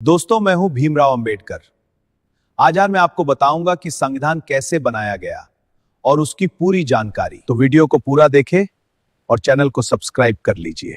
दोस्तों, मैं हूं भीमराव अंबेडकर। आज मैं आपको बताऊंगा कि संविधान कैसे बनाया गया और उसकी पूरी जानकारी। तो वीडियो को पूरा देखें और चैनल को सब्सक्राइब कर लीजिए।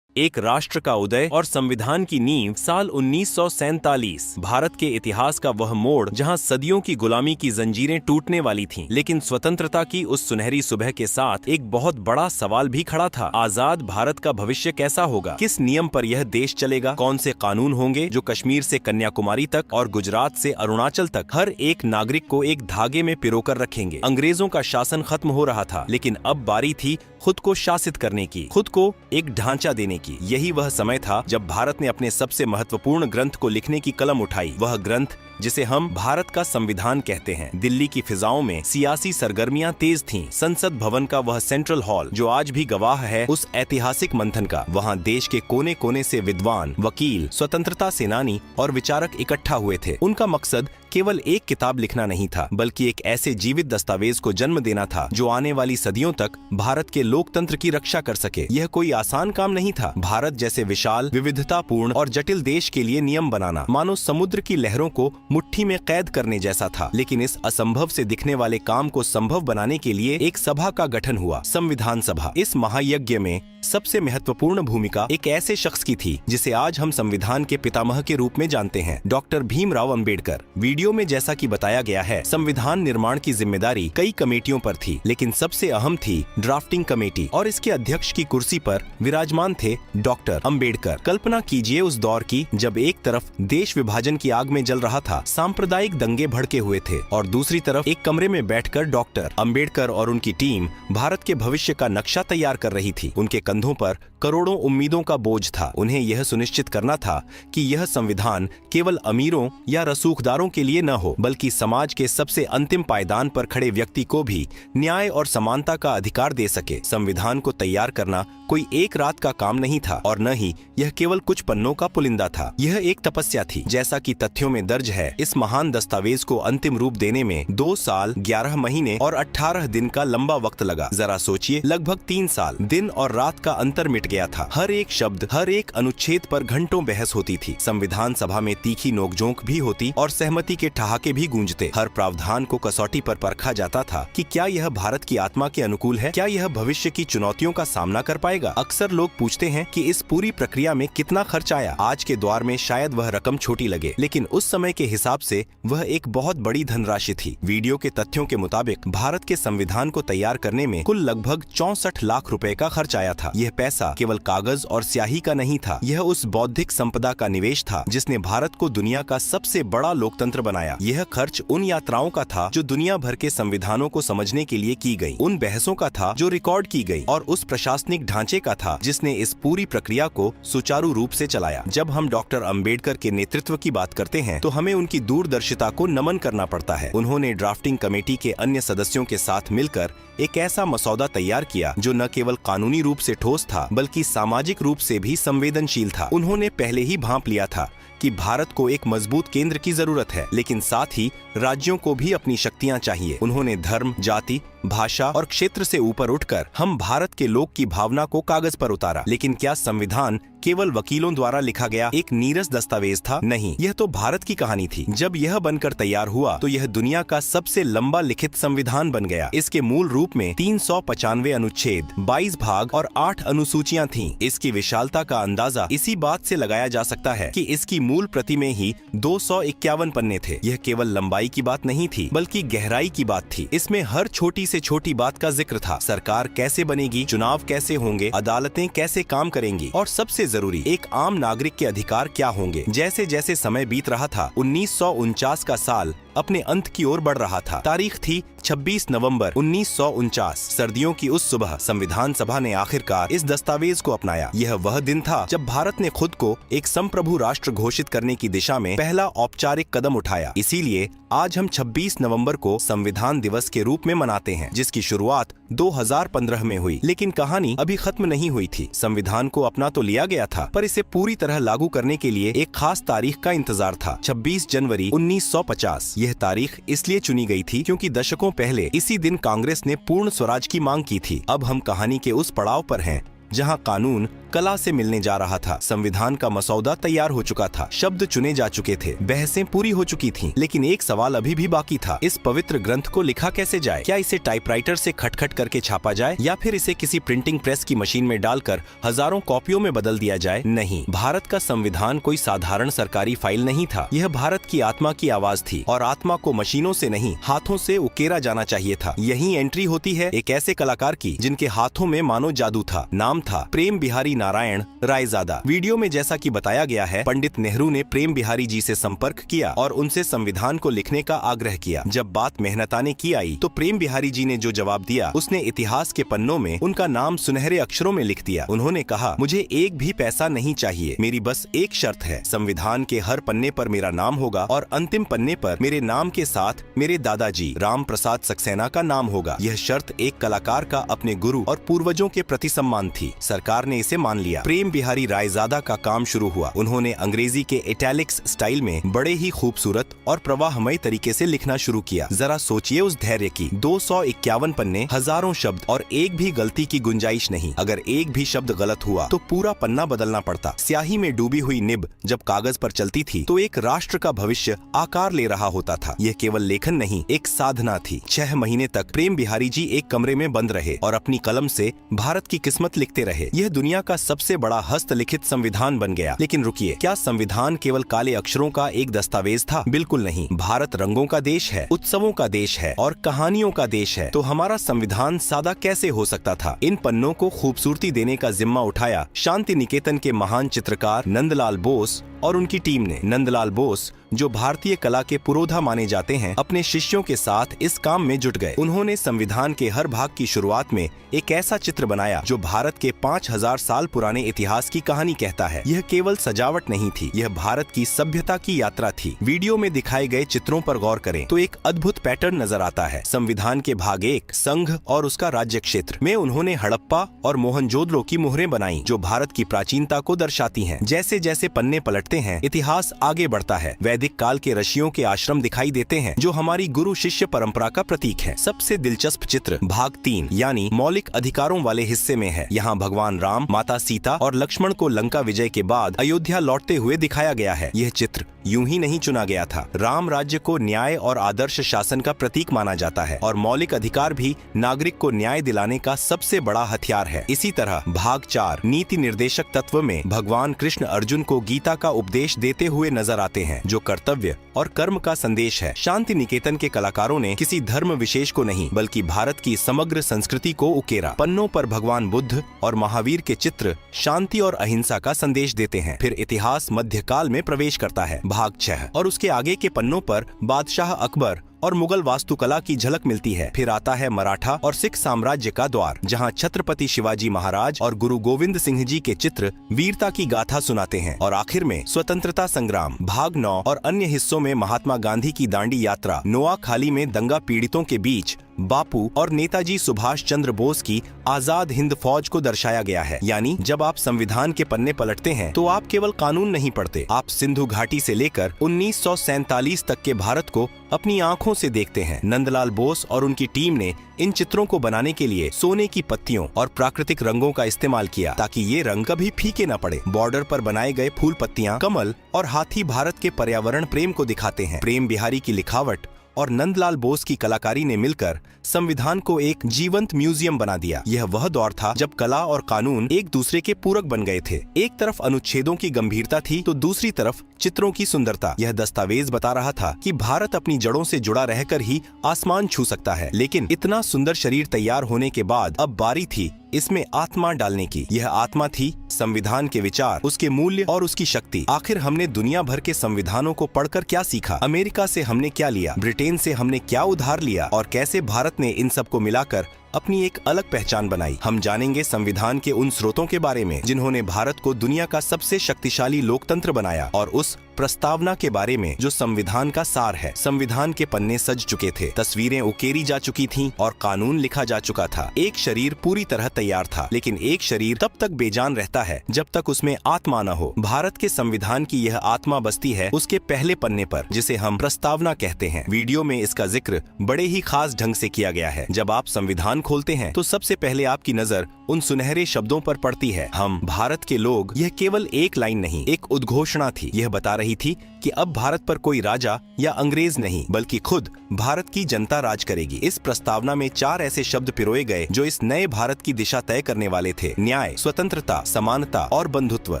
एक राष्ट्र का उदय और संविधान की नींव साल 1947। भारत के इतिहास का वह मोड़ जहां सदियों की गुलामी की जंजीरें टूटने वाली थीं, लेकिन स्वतंत्रता की उस सुनहरी सुबह के साथ एक बहुत बड़ा सवाल भी खड़ा था। आजाद भारत का भविष्य कैसा होगा? किस नियम पर यह देश चलेगा? कौन से कानून होंगे जो कश्मीर से कन्याकुमारी तक और गुजरात से अरुणाचल तक हर एक नागरिक को एक धागे में पिरोकर रखेंगे? अंग्रेजों का शासन खत्म हो रहा था, लेकिन अब बारी थी खुद को शासित करने की, खुद को एक ढांचा देने की। यही वह समय था जब भारत ने अपने सबसे महत्वपूर्ण ग्रंथ को लिखने की कलम उठाई। वह ग्रंथ जिसे हम भारत का संविधान कहते हैं। दिल्ली की फिजाओं में सियासी सरगर्मियां तेज थीं। संसद भवन का वह सेंट्रल हॉल जो आज भी गवाह है उस ऐतिहासिक मंथन का, वहां देश के कोने कोने से विद्वान, वकील, स्वतंत्रता सेनानी और विचारक इकट्ठा हुए थे। उनका मकसद केवल एक किताब लिखना नहीं था, बल्कि एक ऐसे जीवित दस्तावेज को जन्म देना था जो आने वाली सदियों तक भारत के लोकतंत्र की रक्षा कर सके। यह कोई आसान काम नहीं था। भारत जैसे विशाल, विविधतापूर्ण और जटिल देश के लिए नियम बनाना मानो समुद्र की लहरों को मुट्ठी में कैद करने जैसा था। लेकिन इस असंभव से दिखने वाले काम को संभव बनाने के लिए एक सभा का गठन हुआ, संविधान सभा। इस महायज्ञ में सबसे महत्वपूर्ण भूमिका एक ऐसे शख्स की थी जिसे आज हम संविधान के पितामह के रूप में जानते हैं, डॉक्टर भीमराव अंबेडकर। वीडियो में जैसा कि बताया गया है, संविधान निर्माण की जिम्मेदारी कई कमेटियों पर थी, लेकिन सबसे अहम थी ड्राफ्टिंग कमेटी, और इसके अध्यक्ष की कुर्सी पर विराजमान थे डॉक्टर अंबेडकर। कल्पना कीजिए उस दौर की जब एक तरफ देश विभाजन की आग में जल रहा था, सांप्रदायिक दंगे भड़के हुए थे, और दूसरी तरफ एक कमरे में बैठकर डॉक्टर अंबेडकर और उनकी टीम भारत के भविष्य का नक्शा तैयार कर रही थी। उनके कंधों पर करोड़ों उम्मीदों का बोझ था। उन्हें यह सुनिश्चित करना था कि यह संविधान केवल अमीरों या रसूखदारों के लिए न हो, बल्कि समाज के सबसे अंतिम पायदान पर खड़े व्यक्ति को भी न्याय और समानता का अधिकार दे सके। संविधान को तैयार करना कोई एक रात का काम नहीं था, और न ही यह केवल कुछ पन्नों का पुलिंदा था। यह एक तपस्या थी। जैसा कि तथ्यों में दर्ज है, इस महान दस्तावेज को अंतिम रूप देने में 2 साल 11 महीने और 18 दिन का लंबा वक्त लगा। जरा सोचिए, लगभग 3 साल। दिन और रात का अंतर मिट गया था। हर एक शब्द, हर एक अनुच्छेद पर घंटों बहस होती थी। संविधान सभा में तीखी नोकझोंक भी होती और सहमति के ठहाके भी गूंजते। हर प्रावधान को कसौटी पर परखा जाता था कि क्या यह भारत की आत्मा के अनुकूल है, क्या यह भविष्य की चुनौतियों का सामना कर पाएगा। अक्सर लोग पूछते हैं कि इस पूरी प्रक्रिया में कितना खर्च आया। आज के दौर में शायद वह रकम छोटी लगे, लेकिन उस समय के हिसाब से वह एक बहुत बड़ी धनराशि थी। वीडियो के तथ्यों के मुताबिक भारत के संविधान को तैयार करने में कुल लगभग 64 लाख रुपए का खर्च आया था। यह पैसा केवल कागज और स्याही का नहीं था, यह उस बौद्धिक संपदा का निवेश था जिसने भारत को दुनिया का सबसे बड़ा लोकतंत्र बनाया। यह खर्च उन यात्राओं का था जो दुनिया भर के संविधानों को समझने के लिए की गई, उन बहसों का था जो रिकॉर्ड की गई, और उस प्रशासनिक ढांचे का था जिसने इस पूरी प्रक्रिया को सुचारू रूप से चलाया। जब हम डॉक्टर अंबेडकर के नेतृत्व की बात करते हैं तो हमें उनकी दूरदर्शिता को नमन करना पड़ता है। उन्होंने ड्राफ्टिंग कमेटी के अन्य सदस्यों के साथ मिलकर एक ऐसा मसौदा तैयार किया जो न केवल कानूनी रूप से ठोस था, बल्कि सामाजिक रूप से भी संवेदनशील था। उन्होंने पहले ही भांप लिया था कि भारत को एक मजबूत केंद्र की जरूरत है, लेकिन साथ ही राज्यों को भी अपनी शक्तियां चाहिए। उन्होंने धर्म, जाति, भाषा और क्षेत्र से ऊपर उठकर हम भारत के लोग की भावना को कागज पर उतारा। लेकिन क्या संविधान केवल वकीलों द्वारा लिखा गया एक नीरस दस्तावेज था? नहीं, यह तो भारत की कहानी थी। जब यह बनकर तैयार हुआ तो यह दुनिया का सबसे लंबा लिखित संविधान बन गया। इसके मूल रूप में 395 अनुच्छेद, 22 भाग और 8 अनुसूचियां थीं। इसकी विशालता का अंदाजा इसी बात से लगाया जा सकता है कि इसकी मूल प्रति में ही 251 पन्ने थे। यह केवल लंबाई की बात नहीं थी, बल्कि गहराई की बात थी। इसमें हर छोटी से छोटी बात का जिक्र था। सरकार कैसे बनेगी, चुनाव कैसे होंगे, अदालतें कैसे काम करेंगी, और सबसे जरूरी, एक आम नागरिक के अधिकार क्या होंगे। जैसे जैसे समय बीत रहा था, 1949 का साल अपने अंत की ओर बढ़ रहा था। तारीख थी 26 नवंबर 1949। सर्दियों की उस सुबह संविधान सभा ने आखिरकार इस दस्तावेज को अपनाया। यह वह दिन था जब भारत ने खुद को एक संप्रभु राष्ट्र घोषित करने की दिशा में पहला औपचारिक कदम उठाया। इसीलिए आज हम 26 नवंबर को संविधान दिवस के रूप में मनाते हैं, जिसकी शुरुआत 2015 में हुई। लेकिन कहानी अभी खत्म नहीं हुई थी। संविधान को अपना तो लिया गया था, पर इसे पूरी तरह लागू करने के लिए एक खास तारीख का इंतजार था, 26 जनवरी 1950। यह तारीख इसलिए चुनी गई थी क्योंकि दशकों पहले इसी दिन कांग्रेस ने पूर्ण स्वराज की मांग की थी। अब हम कहानी के उस पड़ाव पर हैं जहां कानून कला से मिलने जा रहा था। संविधान का मसौदा तैयार हो चुका था, शब्द चुने जा चुके थे, बहसें पूरी हो चुकी थीं, लेकिन एक सवाल अभी भी बाकी था। इस पवित्र ग्रंथ को लिखा कैसे जाए? क्या इसे टाइपराइटर से खटखट करके छापा जाए या फिर इसे किसी प्रिंटिंग प्रेस की मशीन में डालकर हजारों कॉपियों में बदल दिया जाए? नहीं, भारत का संविधान कोई साधारण सरकारी फाइल नहीं था। यह भारत की आत्मा की आवाज थी और आत्मा को मशीनों से नहीं, हाथों से उकेरा जाना चाहिए था। यही एंट्री होती है एक ऐसे कलाकार की जिनके हाथों में मानो जादू था। नाम था प्रेम बिहारी नारायण रायजादा। वीडियो में जैसा कि बताया गया है, पंडित नेहरू ने प्रेम बिहारी जी से संपर्क किया और उनसे संविधान को लिखने का आग्रह किया। जब बात मेहनताने की आई तो प्रेम बिहारी जी ने जो जवाब दिया, उसने इतिहास के पन्नों में उनका नाम सुनहरे अक्षरों में लिख दिया। उन्होंने कहा, मुझे एक भी पैसा नहीं चाहिए, मेरी बस एक शर्त है, संविधान के हर पन्ने पर मेरा नाम होगा और अंतिम पन्ने पर मेरे नाम के साथ मेरे दादाजी राम प्रसाद सक्सेना का नाम होगा। यह शर्त एक कलाकार का अपने गुरु और पूर्वजों के प्रति सम्मान थी। सरकार ने इसे मान लिया। प्रेम बिहारी रायजादा का काम शुरू हुआ। उन्होंने अंग्रेजी के इटैलिक्स स्टाइल में बड़े ही खूबसूरत और प्रवाहमय तरीके से लिखना शुरू किया। जरा सोचिए उस धैर्य की। 251 पन्ने, हजारों शब्द और एक भी गलती की गुंजाइश नहीं। अगर एक भी शब्द गलत हुआ तो पूरा पन्ना बदलना पड़ता। स्याही में डूबी हुई निब जब कागज पर चलती थी तो एक राष्ट्र का भविष्य आकार ले रहा होता था। यह केवल लेखन नहीं, एक साधना थी। 6 महीने तक प्रेम बिहारी जी एक कमरे में बंद रहे और अपनी कलम से भारत की किस्मत लिखते रहे। यह दुनिया का सबसे बड़ा हस्तलिखित संविधान बन गया। लेकिन रुकिए, क्या संविधान केवल काले अक्षरों का एक दस्तावेज था? बिल्कुल नहीं। भारत रंगों का देश है, उत्सवों का देश है और कहानियों का देश है। तो हमारा संविधान सादा कैसे हो सकता था? इन पन्नों को खूबसूरती देने का जिम्मा उठाया शांति निकेतन के महान चित्रकार नंदलाल बोस और उनकी टीम ने। नंदलाल बोस, जो भारतीय कला के पुरोधा माने जाते हैं, अपने शिष्यों के साथ इस काम में जुट गए। उन्होंने संविधान के हर भाग की शुरुआत में एक ऐसा चित्र बनाया जो भारत के 5000 साल पुराने इतिहास की कहानी कहता है। यह केवल सजावट नहीं थी, यह भारत की सभ्यता की यात्रा थी। वीडियो में दिखाए गए चित्रों पर गौर करें तो एक अद्भुत पैटर्न नजर आता है। संविधान के भाग 1, संघ और उसका राज्य क्षेत्र में उन्होंने हड़प्पा और मोहनजोदड़ो की मोहरें बनाई जो भारत की प्राचीनता को दर्शाती हैं। जैसे जैसे पन्ने पलटते हैं, इतिहास आगे बढ़ता है। वैदिक काल के ऋषियों के आश्रम दिखाई देते हैं जो हमारी गुरु शिष्य परंपरा का प्रतीक है। सबसे दिलचस्प चित्र भाग 3 यानी मौलिक अधिकारों वाले हिस्से में है। यहाँ भगवान राम, माता सीता और लक्ष्मण को लंका विजय के बाद अयोध्या लौटते हुए दिखाया गया है। यह चित्र यूं ही नहीं चुना गया था। राम राज्य को न्याय और आदर्श शासन का प्रतीक माना जाता है और मौलिक अधिकार भी नागरिक को न्याय दिलाने का सबसे बड़ा हथियार है। इसी तरह भाग 4 नीति निर्देशक तत्व में भगवान कृष्ण अर्जुन को गीता का उपदेश देते हुए नजर आते हैं जो कर्तव्य और कर्म का संदेश है। शांति निकेतन के कलाकारों ने किसी धर्म विशेष को नहीं बल्कि भारत की समग्र संस्कृति को उकेरा। पन्नों पर भगवान बुद्ध और महावीर के चित्र शांति और अहिंसा का संदेश देते हैं। फिर इतिहास मध्यकाल में प्रवेश करता है। भाग 6 और उसके आगे के पन्नों पर बादशाह अकबर और मुगल वास्तुकला की झलक मिलती है। फिर आता है मराठा और सिख साम्राज्य का द्वार जहां छत्रपति शिवाजी महाराज और गुरु गोविंद सिंह जी के चित्र वीरता की गाथा सुनाते हैं। और आखिर में स्वतंत्रता संग्राम भाग 9 और अन्य हिस्सों में महात्मा गांधी की दांडी यात्रा, नोआखाली में दंगा पीड़ितों के बीच बापू और नेताजी सुभाष चंद्र बोस की आजाद हिंद फौज को दर्शाया गया है। यानी जब आप संविधान के पन्ने पलटते हैं तो आप केवल कानून नहीं पढ़ते, आप सिंधु घाटी से लेकर 1947 तक के भारत को अपनी आंखों से देखते हैं। नंदलाल बोस और उनकी टीम ने इन चित्रों को बनाने के लिए सोने की पत्तियों और प्राकृतिक रंगों का इस्तेमाल किया ताकि ये रंग कभी फीके न पड़े। बॉर्डर पर बनाए गए फूल पत्तियां, कमल और हाथी भारत के पर्यावरण प्रेम को दिखाते हैं। प्रेम बिहारी की लिखावट और नंदलाल बोस की कलाकारी ने मिलकर संविधान को एक जीवंत म्यूजियम बना दिया। यह वह दौर था जब कला और कानून एक दूसरे के पूरक बन गए थे। एक तरफ अनुच्छेदों की गंभीरता थी तो दूसरी तरफ चित्रों की सुंदरता। यह दस्तावेज बता रहा था कि भारत अपनी जड़ों से जुड़ा रहकर ही आसमान छू सकता है। लेकिन इतना सुंदर शरीर तैयार होने के बाद अब बारी थी इसमें आत्मा डालने की। यह आत्मा थी संविधान के विचार, उसके मूल्य और उसकी शक्ति। आखिर हमने दुनिया भर के संविधानों को पढ़कर क्या सीखा? अमेरिका से हमने क्या लिया? ब्रिटेन से हमने क्या उधार लिया? और कैसे भारत ने इन सब को मिलाकर अपनी एक अलग पहचान बनाई? हम जानेंगे संविधान के उन स्रोतों के बारे में जिन्होंने भारत को दुनिया का सबसे शक्तिशाली लोकतंत्र बनाया और उस प्रस्तावना के बारे में जो संविधान का सार है। संविधान के पन्ने सज चुके थे, तस्वीरें उकेरी जा चुकी थीं और कानून लिखा जा चुका था। एक शरीर पूरी तरह तैयार था, लेकिन एक शरीर तब तक बेजान रहता है जब तक उसमें आत्मा न हो। भारत के संविधान की यह आत्मा बसती है उसके पहले पन्ने पर, जिसे हम प्रस्तावना कहते हैं। वीडियो में इसका जिक्र बड़े ही खास ढंग से किया गया है। जब आप संविधान खोलते हैं तो सबसे पहले आपकी नजर उन सुनहरे शब्दों पर पड़ती है, हम भारत के लोग। यह केवल एक लाइन नहीं, एक उद्घोषणा थी। यह बता रही थी कि अब भारत पर कोई राजा या अंग्रेज नहीं, बल्कि खुद भारत की जनता राज करेगी। इस प्रस्तावना में 4 ऐसे शब्द पिरोए गए जो इस नए भारत की दिशा तय करने वाले थे: न्याय, स्वतंत्रता, समानता और बंधुत्व।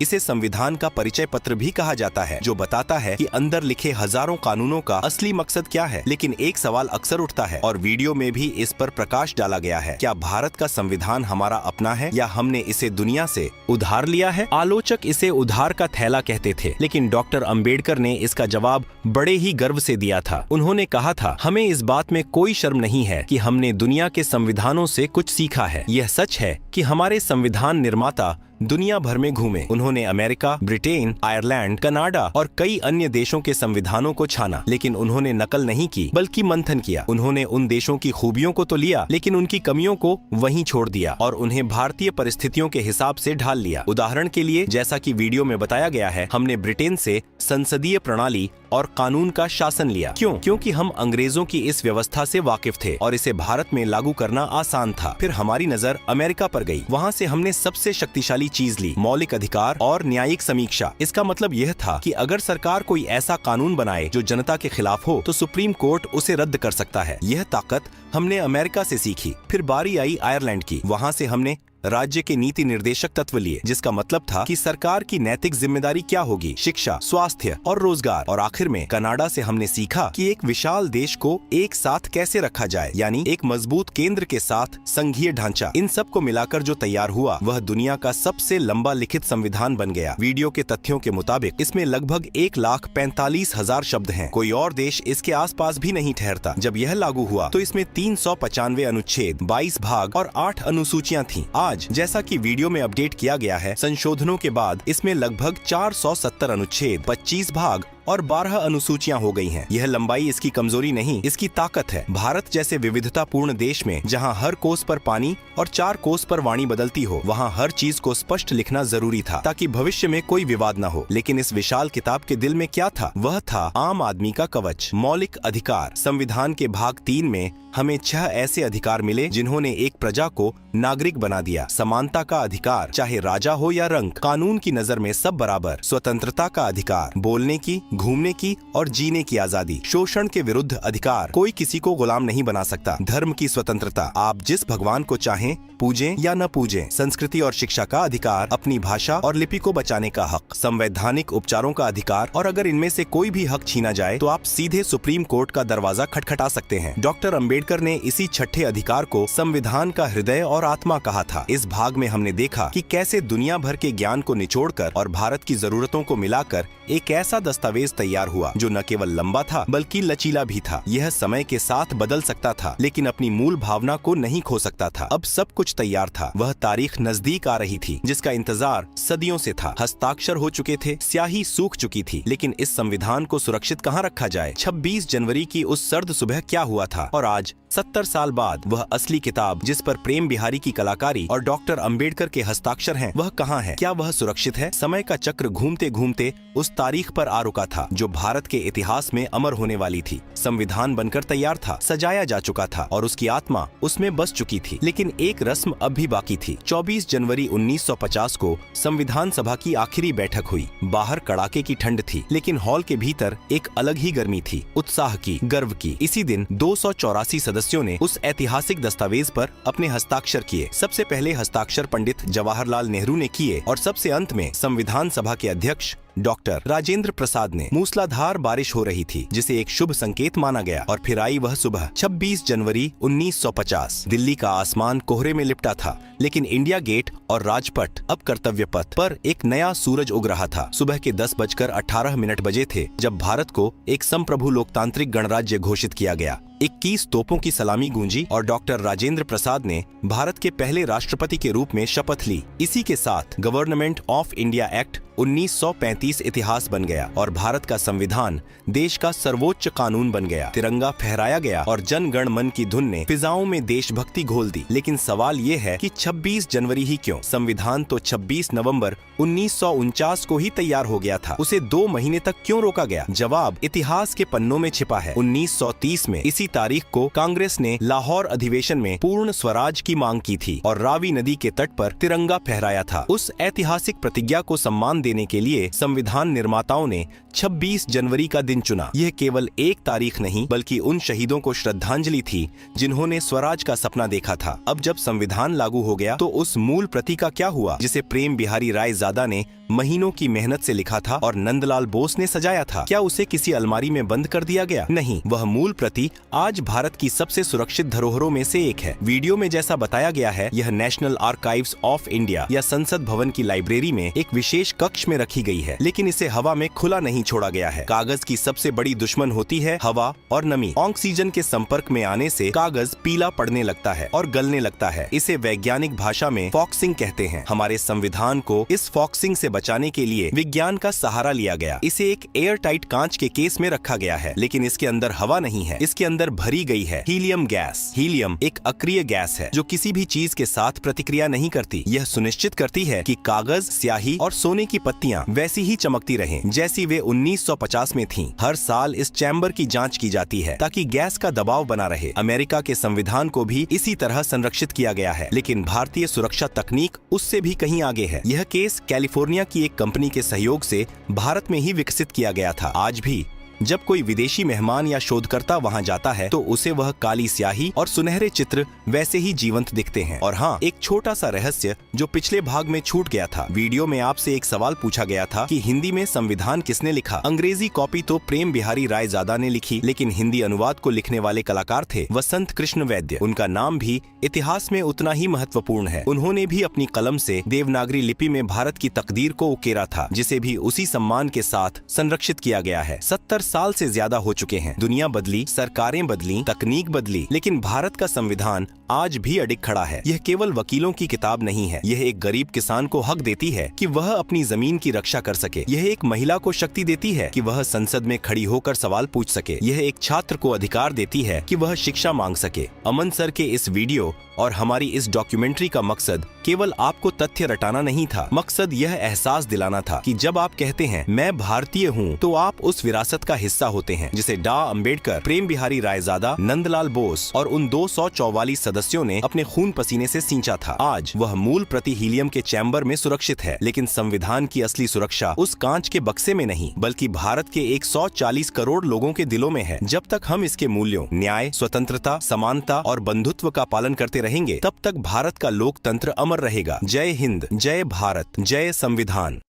इसे संविधान का परिचय पत्र भी कहा जाता है, जो बताता है कि अंदर लिखे हजारों कानूनों का असली मकसद क्या है। लेकिन एक सवाल अक्सर उठता है और वीडियो में भी इस पर प्रकाश डाला गया है: क्या भारत का संविधान हमारा अपना है या हमने इसे दुनिया से उधार लिया है? आलोचक इसे उधार का थैला कहते थे, लेकिन डॉक्टर अंबेडकर ने इसका जवाब बड़े ही गर्व से दिया था। उन्होंने कहा था, हमें इस बात में कोई शर्म नहीं है कि हमने दुनिया के संविधानों से कुछ सीखा है। यह सच है कि हमारे संविधान निर्माता दुनिया भर में घूमे। उन्होंने अमेरिका, ब्रिटेन, आयरलैंड, कनाडा और कई अन्य देशों के संविधानों को छाना, लेकिन उन्होंने नकल नहीं की बल्कि मंथन किया। उन्होंने उन देशों की खूबियों को तो लिया, लेकिन उनकी कमियों को वहीं छोड़ दिया और उन्हें भारतीय परिस्थितियों के हिसाब से ढाल लिया। उदाहरण के लिए, जैसा कि वीडियो में बताया गया है, हमने ब्रिटेन से संसदीय प्रणाली और कानून का शासन लिया। क्यों? क्योंकि हम अंग्रेजों की इस व्यवस्था से वाकिफ थे और इसे भारत में लागू करना आसान था। फिर हमारी नजर अमेरिका पर गई। वहाँ से हमने सबसे शक्तिशाली चीज ली: मौलिक अधिकार और न्यायिक समीक्षा। इसका मतलब यह था कि अगर सरकार कोई ऐसा कानून बनाए जो जनता के खिलाफ हो, तो सुप्रीम कोर्ट उसे रद्द कर सकता है। यह ताकत हमने अमेरिका से सीखी। फिर बारी आई आयरलैंड की। वहाँ से हमने राज्य के नीति निर्देशक तत्व लिए, जिसका मतलब था कि सरकार की नैतिक जिम्मेदारी क्या होगी: शिक्षा, स्वास्थ्य और रोजगार। और आखिर में कनाडा से हमने सीखा कि एक विशाल देश को एक साथ कैसे रखा जाए, यानी एक मजबूत केंद्र के साथ संघीय ढांचा। इन सब को मिलाकर जो तैयार हुआ, वह दुनिया का सबसे लंबा लिखित संविधान बन गया। वीडियो के तथ्यों के मुताबिक इसमें लगभग 1,45,000 शब्द हैं। कोई और देश इसके आसपास भी नहीं ठहरता। जब यह लागू हुआ तो इसमें 395 अनुच्छेद, 22 भाग और 8 अनुसूचियां थीं। आज जैसा कि वीडियो में अपडेट किया गया है, संशोधनों के बाद इसमें लगभग 470 अनुच्छेद, 25 भाग और 12 अनुसूचियां हो गई हैं। यह लंबाई इसकी कमजोरी नहीं, इसकी ताकत है। भारत जैसे विविधतापूर्ण देश में, जहां हर कोस पर पानी और 4 कोस पर वाणी बदलती हो, वहां हर चीज को स्पष्ट लिखना जरूरी था ताकि भविष्य में कोई विवाद न हो। लेकिन इस विशाल किताब के दिल में क्या था? वह था आम आदमी का कवच, मौलिक अधिकार। संविधान के भाग 3 में हमें 6 ऐसे अधिकार मिले जिन्होंने एक प्रजा को नागरिक बना दिया। समानता का अधिकार, चाहे राजा हो या रंक, कानून की नजर में सब बराबर। स्वतंत्रता का अधिकार, बोलने की, घूमने की और जीने की आजादी। शोषण के विरुद्ध अधिकार, कोई किसी को गुलाम नहीं बना सकता। धर्म की स्वतंत्रता, आप जिस भगवान को चाहें पूजें या न पूजें। संस्कृति और शिक्षा का अधिकार, अपनी भाषा और लिपि को बचाने का हक। संवैधानिक उपचारों का अधिकार, और अगर इनमें से कोई भी हक छीना जाए तो आप सीधे सुप्रीम कोर्ट का दरवाजा खटखटा सकते हैं। डॉक्टर अंबेडकर ने इसी छठे अधिकार को संविधान का हृदय और आत्मा कहा था। इस भाग में हमने देखा कि कैसे दुनिया भर के ज्ञान को निचोड़कर और भारत की जरूरतों को मिलाकर एक ऐसा दस्तावेज तैयार हुआ जो न केवल लंबा था बल्कि लचीला भी था। यह समय के साथ बदल सकता था, लेकिन अपनी मूल भावना को नहीं खो सकता था। अब सब कुछ तैयार था। वह तारीख नजदीक आ रही थी जिसका इंतजार सदियों से था। हस्ताक्षर हो चुके थे, स्याही सूख चुकी थी, लेकिन इस संविधान को सुरक्षित कहाँ रखा जाए? 26 जनवरी की उस सर्द सुबह क्या हुआ था? और आज 70 साल बाद वह असली किताब जिस पर प्रेम बिहारी की कलाकारी और डॉक्टर अंबेडकर के हस्ताक्षर हैं, वह कहाँ है? क्या वह सुरक्षित है? समय का चक्र घूमते घूमते उस तारीख पर आ रुका था जो भारत के इतिहास में अमर होने वाली थी। संविधान बनकर तैयार था, सजाया जा चुका था और उसकी आत्मा उसमें बस चुकी थी, लेकिन एक रस्म अब भी बाकी थी। 24 जनवरी 1950 को संविधान सभा की आखिरी बैठक हुई। बाहर कड़ाके की ठंड थी, लेकिन हॉल के भीतर एक अलग ही गर्मी थी, उत्साह की, गर्व की। इसी दिन 284 सदस्यों ने उस ऐतिहासिक दस्तावेज पर अपने हस्ताक्षर किए। सबसे पहले हस्ताक्षर पंडित जवाहरलाल नेहरू ने किए और सबसे अंत में संविधान सभा के अध्यक्ष डॉक्टर राजेंद्र प्रसाद ने। मूसलाधार बारिश हो रही थी जिसे एक शुभ संकेत माना गया। और फिर आई वह सुबह, 26 जनवरी 1950। दिल्ली का आसमान कोहरे में लिपटा था, लेकिन इंडिया गेट और राजपथ, अब कर्तव्य पथ पर, एक नया सूरज उग रहा था। सुबह के 10:18 बजे थे जब भारत को एक संप्रभु लोकतांत्रिक गणराज्य घोषित किया गया। 21 तोपों की सलामी गूंजी और डॉक्टर राजेंद्र प्रसाद ने भारत के पहले राष्ट्रपति के रूप में शपथ ली। इसी के साथ गवर्नमेंट ऑफ इंडिया एक्ट 1935 इतिहास बन गया और भारत का संविधान देश का सर्वोच्च कानून बन गया। तिरंगा फहराया गया और जन गण मन की धुन ने फिजाओं में देशभक्ति घोल दी। लेकिन सवाल ये है कि 26 जनवरी ही क्यों? संविधान तो 26 नवंबर 1949 को ही तैयार हो गया था। उसे 2 महीने तक क्यों रोका गया? जवाब इतिहास के पन्नों में छिपा है। 1930 में इसी तारीख को कांग्रेस ने लाहौर अधिवेशन में पूर्ण स्वराज की मांग की थी और रावी नदी के तट पर तिरंगा फहराया था। उस ऐतिहासिक प्रतिज्ञा को सम्मान देने के लिए संविधान निर्माताओं ने 26 जनवरी का दिन चुना। यह केवल एक तारीख नहीं बल्कि उन शहीदों को श्रद्धांजलि थी जिन्होंने स्वराज का सपना देखा था। अब जब संविधान लागू हो गया तो उस मूल प्रति का क्या हुआ जिसे प्रेम बिहारी रायजादा ने महीनों की मेहनत से लिखा था और नंदलाल बोस ने सजाया था? क्या उसे किसी अलमारी में बंद कर दिया गया? नहीं, वह मूल प्रति आज भारत की सबसे सुरक्षित धरोहरों में से एक है। वीडियो में जैसा बताया गया है, यह नेशनल आर्काइव्स ऑफ इंडिया या संसद भवन की लाइब्रेरी में एक विशेष कक्ष में रखी गई है, लेकिन इसे हवा में खुला नहीं छोड़ा गया है। कागज की सबसे बड़ी दुश्मन होती है हवा और नमी। ऑक्सीजन के संपर्क में आने से कागज पीला पड़ने लगता है और गलने लगता है। इसे वैज्ञानिक भाषा में फॉक्सिंग कहते हैं। हमारे संविधान को इस फॉक्सिंग से बचाने के लिए विज्ञान का सहारा लिया गया। इसे एक एयर टाइट कांच के केस में रखा गया है, लेकिन इसके अंदर हवा नहीं है। इसके अंदर भरी गई है हीलियम गैस। हीलियम एक अक्रिय गैस है जो किसी भी चीज के साथ प्रतिक्रिया नहीं करती। यह सुनिश्चित करती है कि कागज, स्याही और सोने की पत्तियां वैसी ही चमकती रहें जैसी वे 1950 में थीं। हर साल इस चैम्बर की जांच की जाती है ताकि गैस का दबाव बना रहे। अमेरिका के संविधान को भी इसी तरह संरक्षित किया गया है, लेकिन भारतीय सुरक्षा तकनीक उससे भी कहीं आगे है। यह केस कैलिफोर्निया की एक कंपनी के सहयोग से भारत में ही विकसित किया गया था। आज भी जब कोई विदेशी मेहमान या शोधकर्ता वहां जाता है तो उसे वह काली स्याही और सुनहरे चित्र वैसे ही जीवंत दिखते हैं। और हाँ, एक छोटा सा रहस्य जो पिछले भाग में छूट गया था। वीडियो में आपसे एक सवाल पूछा गया था कि हिंदी में संविधान किसने लिखा? अंग्रेजी कॉपी तो प्रेम बिहारी रायजादा ने लिखी, लेकिन हिंदी अनुवाद को लिखने वाले कलाकार थे वसंत कृष्ण वैद्य। उनका नाम भी इतिहास में उतना ही महत्वपूर्ण है। उन्होंने भी अपनी कलम से देवनागरी लिपि में भारत की तकदीर को उकेरा था, जिसे भी उसी सम्मान के साथ संरक्षित किया गया है। 70 साल से ज्यादा हो चुके हैं। दुनिया बदली, सरकारें बदली, तकनीक बदली, लेकिन भारत का संविधान आज भी अडिग खड़ा है। यह केवल वकीलों की किताब नहीं है। यह एक गरीब किसान को हक देती है कि वह अपनी जमीन की रक्षा कर सके। यह एक महिला को शक्ति देती है कि वह संसद में खड़ी होकर सवाल पूछ सके। यह एक छात्र को अधिकार देती है कि वह शिक्षा मांग सके। अमन सर के इस वीडियो और हमारी इस डॉक्यूमेंट्री का मकसद केवल आपको तथ्य रटाना नहीं था। मकसद यह एहसास दिलाना था कि जब आप कहते हैं मैं भारतीय हूँ, तो आप उस विरासत का हिस्सा होते हैं जिसे डॉ. अंबेडकर, प्रेम बिहारी रायजादा, नंदलाल बोस और उन 244 सदस्यों ने अपने खून पसीने से सींचा था। आज वह मूल प्रति हीलियम के चैम्बर में सुरक्षित है, लेकिन संविधान की असली सुरक्षा उस कांच के बक्से में नहीं बल्कि भारत के 140 करोड़ लोगों के दिलों में है। जब तक हम इसके मूल्यों, न्याय, स्वतंत्रता, समानता और बंधुत्व का पालन करते रहेंगे, तब तक भारत का लोकतंत्र अमर रहेगा। जय हिंद, जय भारत, जय संविधान।